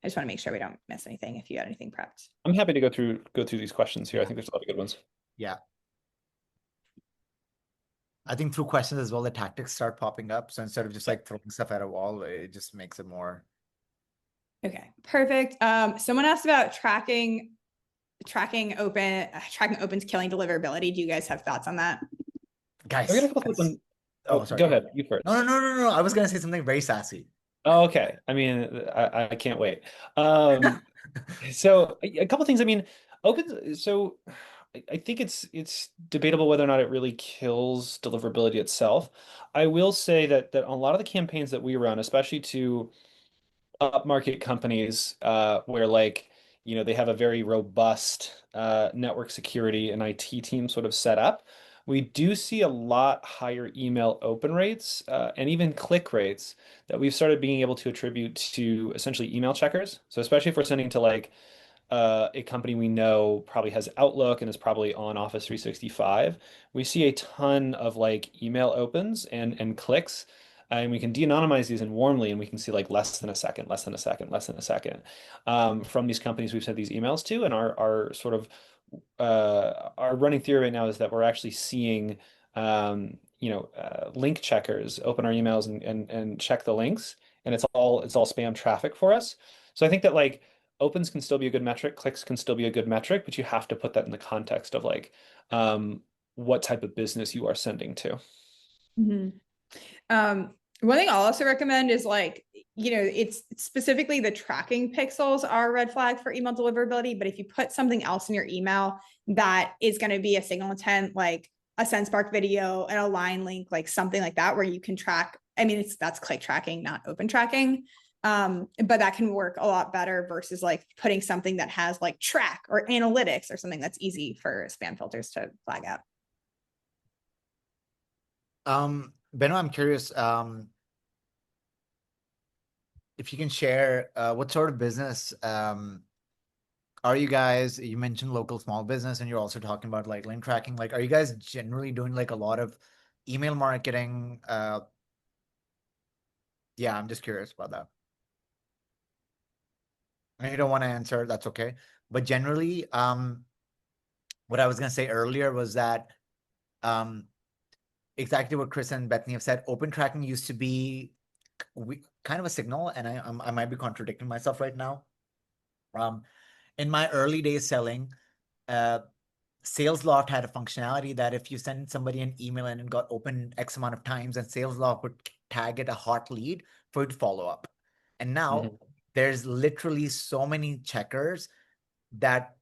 I just want to make sure we don't miss anything if you had anything prepped. I'm happy to go through these questions here. I think there's a lot of good ones. Yeah. I think through questions as well, the tactics start popping up. So instead of just like throwing stuff at a wall, it just makes it more. Okay, perfect. Someone asked about tracking opens killing deliverability. Do you guys have thoughts on that? Guys. Sorry. Go ahead. You first. No. I was gonna say something very sassy. Oh, okay. I mean, I can't wait. So a couple things. I mean, open. So I think it's debatable whether or not it really kills deliverability itself. I will say that a lot of the campaigns that we run, especially to upmarket companies, where like they have a very robust network security and IT team sort of set up, we do see a lot higher email open rates and even click rates that we've started being able to attribute to essentially email checkers. So especially if we're sending to like a company we know probably has Outlook and is probably on Office 365, we see a ton of like email opens and clicks. And we can de-anonymize these in Warmly, and we can see like less than a second from these companies we've sent these emails to. And our sort of our running theory right now is that we're actually seeing link checkers open our emails and check the links, and it's all spam traffic for us. So I think that like opens can still be a good metric, clicks can still be a good metric, but you have to put that in the context of like what type of business you are sending to. Mm-hmm. One thing I'll also recommend is like, it's specifically the tracking pixels are a red flag for email deliverability. But if you put something else in your email that is going to be a signal intent, like a Sendspark video, an align link, like something like that, where you can track, I mean, that's click tracking, not open tracking. But that can work a lot better versus like putting something that has like track or analytics or something that's easy for spam filters to flag out. Beno, I'm curious, if you can share what sort of business are you guys? You mentioned local small business, and you're also talking about like link tracking. Like, are you guys generally doing like a lot of email marketing, Yeah, I'm just curious about that. And you don't want to answer, that's okay. But generally, what I was gonna say earlier was that um exactly what Chris and Bethany have said. Open tracking used to be kind of a signal, and I might be contradicting myself right now. Um, in my early days selling, uh, SalesLoft had a functionality that if you send somebody an email and it got open X amount of times, and SalesLoft would tag it a hot lead for it to follow up. And now Mhm. there's literally so many checkers that,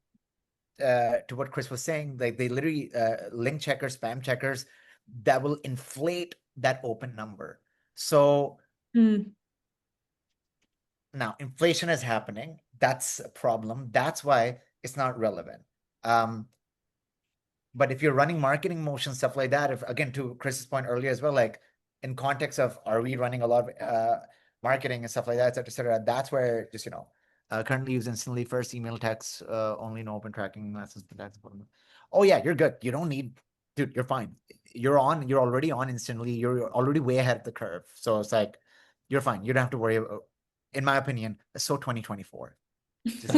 to what Chris was saying, like they literally link checkers, spam checkers that will inflate that open number. So Mm. now inflation is happening. That's a problem. That's why it's not relevant. Um, But if you're running marketing motion, stuff like that, if again to Chris's point earlier as well, like in context of are we running a lot of marketing and stuff like that, et cetera, that's where just currently use instantly first email text, only no open tracking messages, but that's important. Oh yeah, you're good. You don't need, dude, you're fine. You're already on instantly, you're already way ahead of the curve. So it's like you're fine. You don't have to worry about, in my opinion, so 2024. Just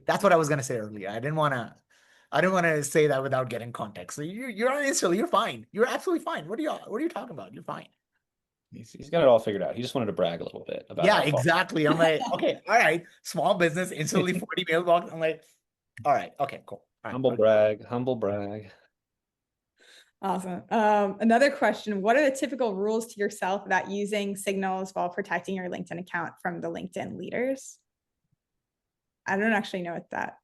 that's what I was gonna say earlier. I didn't want to say that without getting context. So you're on instantly, you're fine. You're absolutely fine. What are you talking about? You're fine. He's got it all figured out. He just wanted to brag a little bit about Yeah, how far. exactly. I'm like, okay, all right. Small business, instantly 40 mailbox. I'm like, all right, okay, cool. All right. Humble brag, humble brag. Awesome. Another question, what are the typical rules to yourself about using signals while protecting your LinkedIn account from the LinkedIn leaders? I don't actually know what that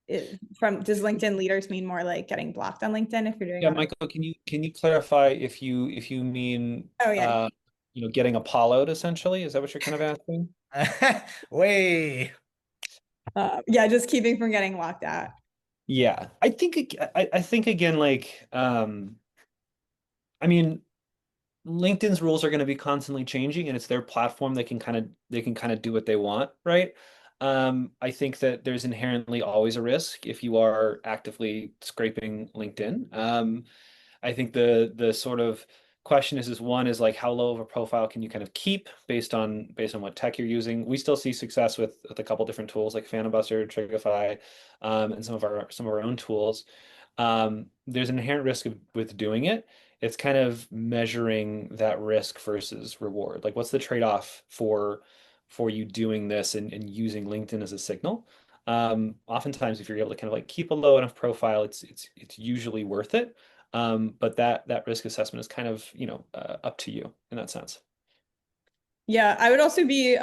is. Does LinkedIn leaders mean more like getting blocked on LinkedIn if you're doing Yeah, on? Michael, can you clarify if you mean Oh yeah. getting Apollo'd essentially? Is that what you're kind of asking? Way. Yeah, just keeping from getting locked out. Yeah, I think again, like I mean, LinkedIn's rules are going to be constantly changing, and it's their platform. They can kind of do what they want, right? I think that there's inherently always a risk if you are actively scraping LinkedIn. I think the sort of question is one is like how low of a profile can you kind of keep based on what tech you're using. We still see success with a couple different tools like Phantombuster, Trigify, and some of our own tools. There's an inherent risk with doing it. It's kind of measuring that risk versus reward. Like, what's the trade-off for you doing this and using LinkedIn as a signal? Oftentimes, if you're able to kind of like keep a low enough profile, it's usually worth it. But that risk assessment is kind of, up to you in that sense. Yeah, I would also be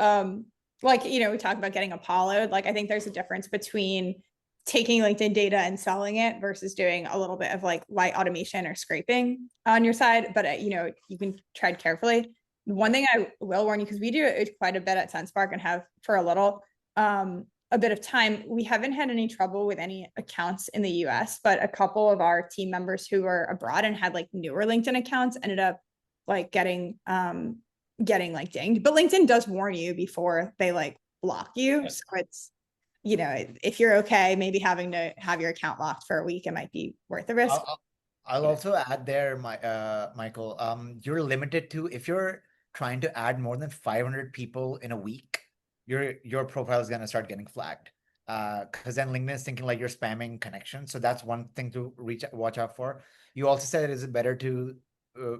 like, we talk about getting Apollo. Like I think there's a difference between taking LinkedIn data and selling it versus doing a little bit of like light automation or scraping on your side. But you can tread carefully. One Yeah. thing I will warn you, because we do it quite a bit at Sendspark and have for a bit of time, we haven't had any trouble with any accounts in the US, but a couple of our team members who were abroad and had like newer LinkedIn accounts ended up like getting like dinged. But LinkedIn does warn you before they like block you. Yeah. So it's, if you're okay, maybe having to have your account locked for a week, it might be worth the risk. I'll also add there, Michael, you're limited to, if you're trying to add more than 500 people in a week, your profile is gonna start getting flagged. Because then LinkedIn is thinking like you're spamming connections. So that's one thing to watch out for. You also said, is it better to uh,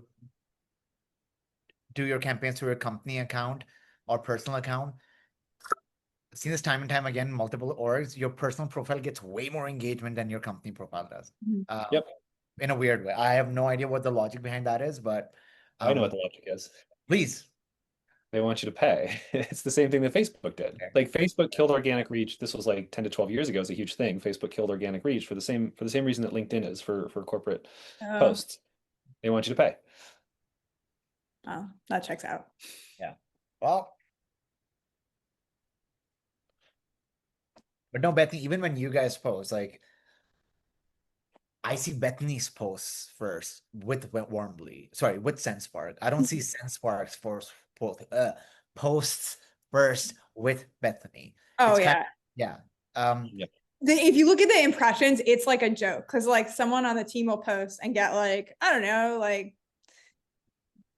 do your campaigns through a company account or personal account? I've seen this time and time again, multiple orgs, your personal profile gets way more engagement than your company profile does. Mhm. Uh, Yep. in a weird way. I have no idea what the logic behind that is, but I know what um, the logic is. please. They want you to pay. It's the same thing that Facebook did. Okay. Like Facebook killed organic reach. This was like 10 to 12 years ago. It's a huge thing. Facebook killed organic reach for the same reason that LinkedIn is for corporate Oh, posts. They want you to pay. oh, that checks out. Yeah. Well, but no, Bethany, even when you guys post, like I see Bethany's posts first with Warmly. Sorry, with Sendspark. I don't see Sendspark's posts first with Bethany. Oh It's kind yeah. of, yeah. Um, Yep. If you look at the impressions, it's like a joke because like someone on the team will post and get like, I don't know, like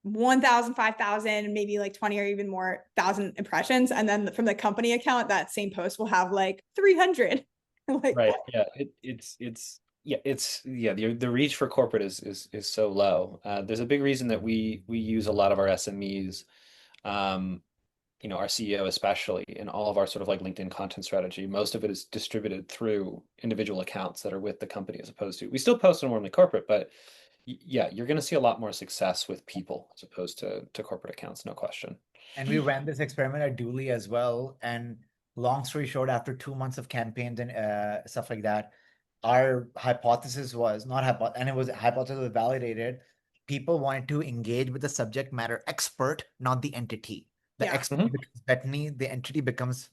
1,000, 5,000, maybe like 20 or even more thousand impressions. And then from the company account, that same post will have like 300. Like, Right. Yeah. The reach for corporate is so low. There's a big reason that we use a lot of our SMEs, um, our CEO especially, in all of our sort of like LinkedIn content strategy. Most of it is distributed through individual accounts that are with the company as opposed to we still post on Warmly Corporate, but yeah, you're going to see a lot more success with people as opposed to corporate accounts, no question. And we ran this experiment at Dooley as well. And long story short, after 2 months of campaigns and stuff like that, our hypothesis was not hypo, and it was hypothesis was validated. People wanted to engage with the subject matter expert, not the entity. The yeah, expert becomes Bethany, the entity becomes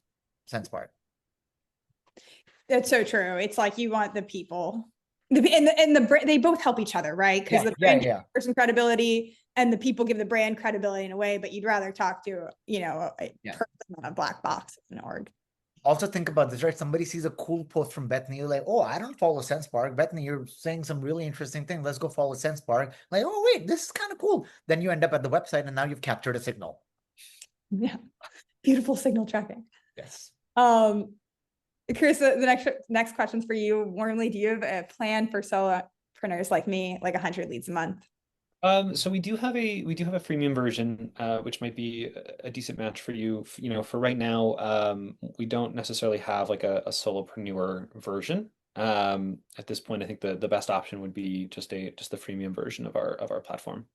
Sendspark. that's so true. It's like you want the people, they both help each other, right? Because Yeah, the yeah, brand gives yeah. the person credibility, and the people give the brand credibility in a way. But you'd rather talk to a Yeah. person on a black box in an org. Also think about this, right? Somebody sees a cool post from Bethany, you're like, oh, I don't follow Sendspark. Bethany, you're saying some really interesting thing. Let's go follow Sendspark. Like, oh, wait, this is kind of cool. Then you end up at the website and now you've captured a signal. Yeah, beautiful signal tracking. Yes. Um, Chris, the next question's for you. Warmly, do you have a plan for solopreneurs like me, like 100 leads a month? So we do have a freemium version, which might be a decent match for you. For right now, we don't necessarily have like a solopreneur version. At this point, I think the best option would be just the freemium version of our platform.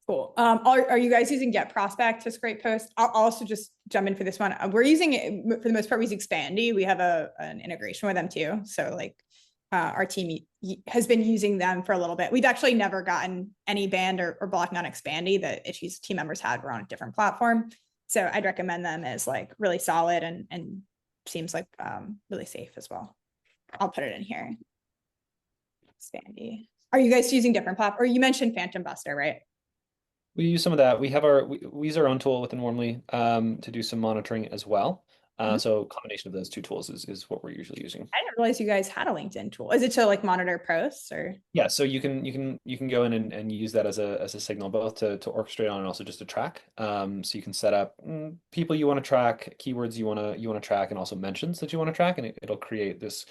Cool. Are you guys using Get Prospect to scrape posts? I'll also just jump in for this one. We're using it for the most part. We use Expandy. We have an integration with them too. So like our team has been using them for a little bit. We've actually never gotten any banned or blocking on Expandy. The issues team members had were on a different platform. So I'd recommend them as like really solid and seems like really safe as well. I'll put it in here. Expandy. Are you guys using different platforms? Or you mentioned Phantom Buster, right? We use some of that. We use our own tool within Warmly to do some monitoring as well. Mhm. So a combination of those two tools is what we're usually using. I didn't realize you guys had a LinkedIn tool. Is it to like monitor posts or? Yeah, so you can go in and use that as a signal both to orchestrate on and also just to track. So you can set up people you want to track, keywords you want to track, and also mentions that you want to track, and it'll create this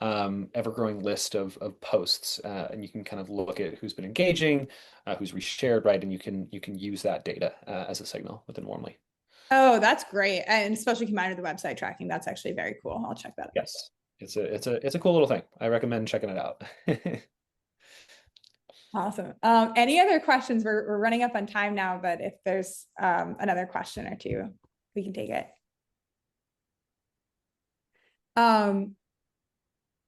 ever-growing list of posts, and you can kind of look at who's been engaging, who's reshared, right, and you can use that data as a signal within Warmly. Oh, that's great. And especially combined with the website tracking. That's actually very cool. I'll check that out. Yes, it's a cool little thing. I recommend checking it out. Awesome. Any other questions? We're running up on time now, but if there's another question or two, we can take it. On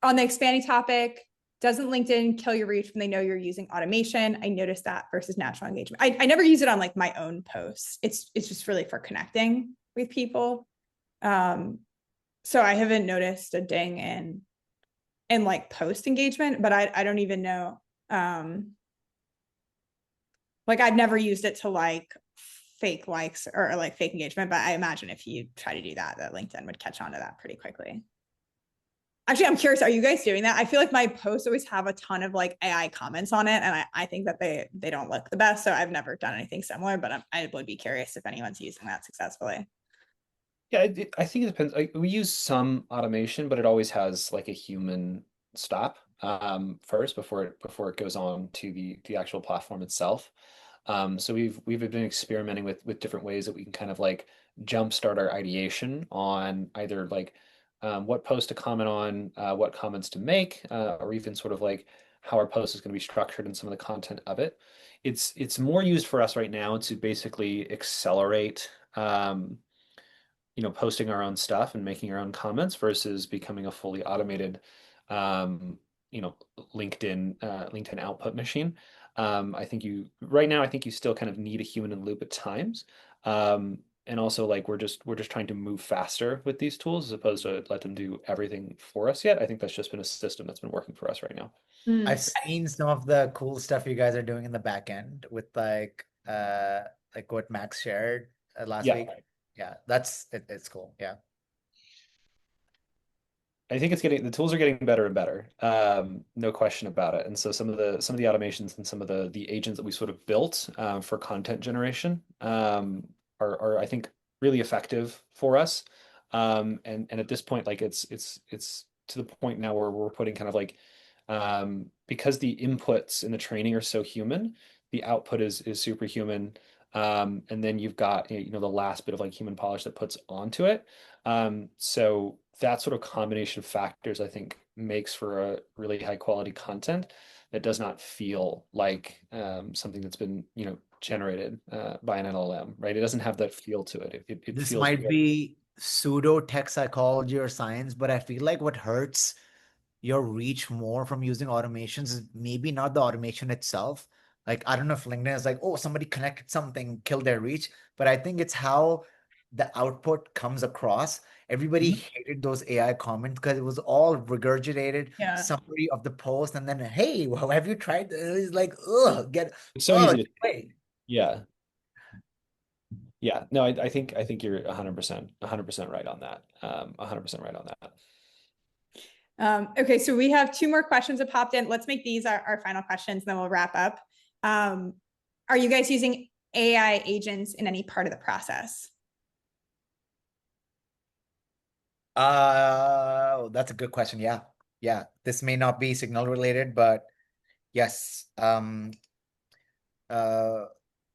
the expanding topic, doesn't LinkedIn kill your reach when they know you're using automation? I noticed that versus natural engagement. I never use it on like my own posts. It's just really for connecting with people. So I haven't noticed a ding in like post engagement, but I don't even know. Like I've never used it to like fake likes or like fake engagement, but I imagine if you try to do that, that LinkedIn would catch on to that pretty quickly. Actually, I'm curious, are you guys doing that? I feel like my posts always have a ton of like AI comments on it, and I think that they don't look the best. So I've never done anything similar, but I would be curious if anyone's using that successfully. Yeah, I think it depends. We use some automation, but it always has like a human stop first before it goes on to the actual platform itself. So we've been experimenting with different ways that we can kind of like jumpstart our ideation on either like what post to comment on, what comments to make, or even sort of like how our post is going to be structured and some of the content of it. It's more used for us right now to basically accelerate. Posting our own stuff and making our own comments versus becoming a fully automated, um, you know, LinkedIn output machine. Right now, I think you still kind of need a human in the loop at times. And also like we're just trying to move faster with these tools as opposed to let them do everything for us yet. I think that's just been a system that's been working for us right now. I've seen some of the cool stuff you guys are doing in the back end with like what Max shared last Yeah. week. Yeah, it's cool. Yeah. I think the tools are getting better and better. No question about it. And so some of the automations and some of the agents that we sort of built for content generation are I think really effective for us. And at this point, like it's to the point now where we're putting kind of like because the inputs in the training are so human, the output is superhuman. And then you've got the last bit of like human polish that puts onto it. So that sort of combination of factors, I think, makes for a really high quality content that does not feel like something that's been, generated by an LLM, right? It doesn't have that feel to it. It This feels might real. be pseudo tech psychology or science, but I feel like what hurts your reach more from using automations is maybe not the automation itself. Like, I don't know if LinkedIn is like, oh, somebody connected something, killed their reach, but I think it's how the output comes across. Everybody Mhm. hated those AI comments because it was all regurgitated Yeah. summary of the post, and then, hey, well, have you tried? It's like, ugh, It's so oh, easy to, wait. yeah. Yeah, no, I think you're 100% right on that. 100% right on that. Okay, so we have two more questions that popped in. Let's make these our final questions, then we'll wrap up. Are you guys using AI agents in any part of the process? That's a good question. Yeah. Yeah. This may not be signal related, but yes. Uh,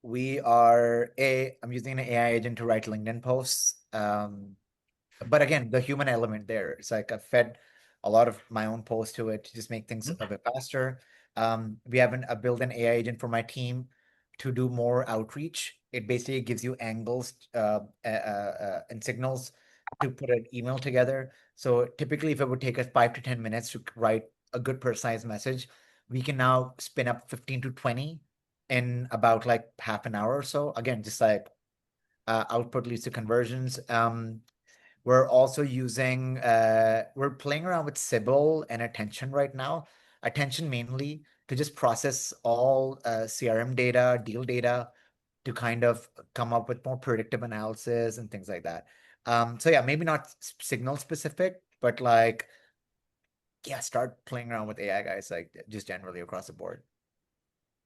I'm using an AI agent to write LinkedIn posts. But again, the human element there. It's like I fed a lot of my own posts to it to just make things a bit faster. We have a built-in AI agent for my team to do more outreach. It basically gives you angles and signals to put an email together. So typically, if it would take us 5 to 10 minutes to write a good personalized message, we can now spin up 15 to 20 in about like half an hour or so. Again, just like output leads to conversions. We're also we're playing around with Sybil and attention right now. Attention mainly to just process all CRM data, deal data to kind of come up with more predictive analysis and things like that. So yeah, maybe not signal specific, but like, yeah, start playing around with AI guys, like just generally across the board.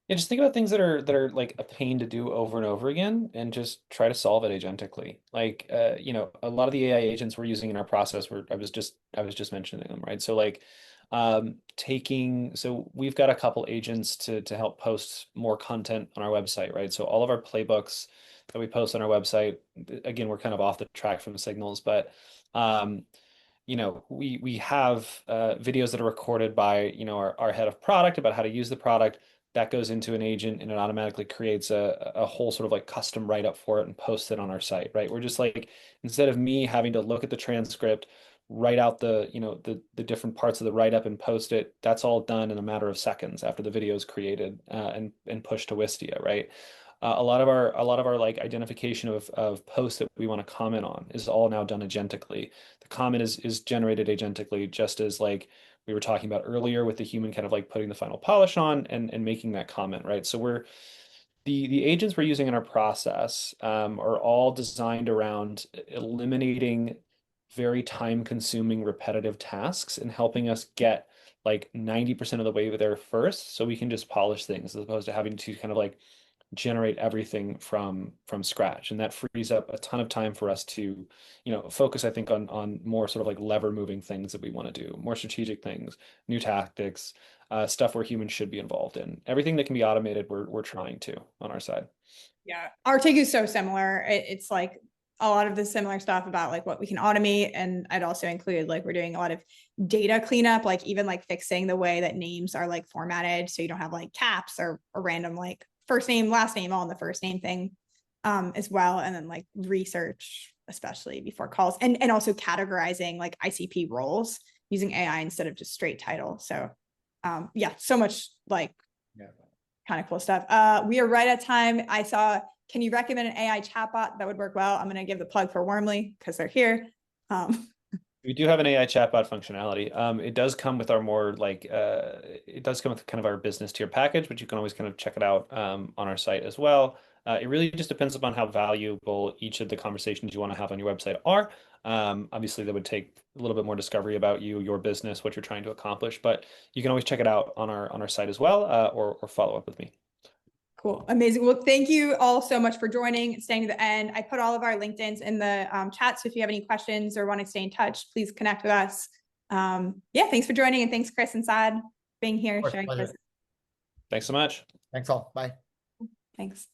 Yeah, just think about things that are like a pain to do over and over again and just try to solve it agentically. Like a lot of the AI agents we're using in our process were I was just mentioning them, right? So like so we've got a couple agents to help post more content on our website, right? So all of our playbooks that we post on our website, again, we're kind of off the track from the signals, but um we have videos that are recorded by our head of product about how to use the product that goes into an agent and it automatically creates a whole sort of like custom write up for it and posts it on our site, right? We're just like, instead of me having to look at the transcript, write out the different parts of the write up and post it, that's all done in a matter of seconds after the video is created and pushed to Wistia, right? A lot of our like identification of posts that we want to comment on is all now done agentically. The comment is generated agentically, just as like we were talking about earlier with the human kind of like putting the final polish on and making that comment, right? So the agents we're using in our process are all designed around eliminating very time consuming repetitive tasks and helping us get like 90% of the way there first so we can just polish things as opposed to having to kind of like generate everything from scratch, and that frees up a ton of time for us to focus, I think, on more sort of like lever moving things that we want to do, more strategic things, new tactics, stuff where humans should be involved in. Everything that can be automated, we're trying to on our side. Yeah, our take is so similar. It's like a lot of the similar stuff about like what we can automate, and I'd also include like we're doing a lot of data cleanup, like even like fixing the way that names are like formatted so you don't have like caps or a random like first name last name all in the first name thing as well, and then like research especially before calls, and also categorizing like ICP roles using AI instead of just straight title. So yeah, so much like Yeah. kind of cool stuff. We are right at time. Can you recommend an AI chatbot that would work well? I'm going to give the plug for Warmly because they're here. Um, We do have an AI chatbot functionality. It does come with our more like it does come with kind of our business tier package, but you can always kind of check it out on our site as well. It really just depends upon how valuable each of the conversations you want to have on your website are. Obviously, that would take a little bit more discovery about you, your business, what you're trying to accomplish, but you can always check it out on our site as well, or follow up with me. Cool. Amazing. Well, thank you all so much for joining and staying to the end. I put all of our LinkedIn's in the chat. So if you have any questions or want to stay in touch, please connect with us. Yeah, thanks for joining. And thanks, Chris and Saad, being here, Of course, sharing pleasure. this. Thanks so much. Thanks all. Bye. Thanks.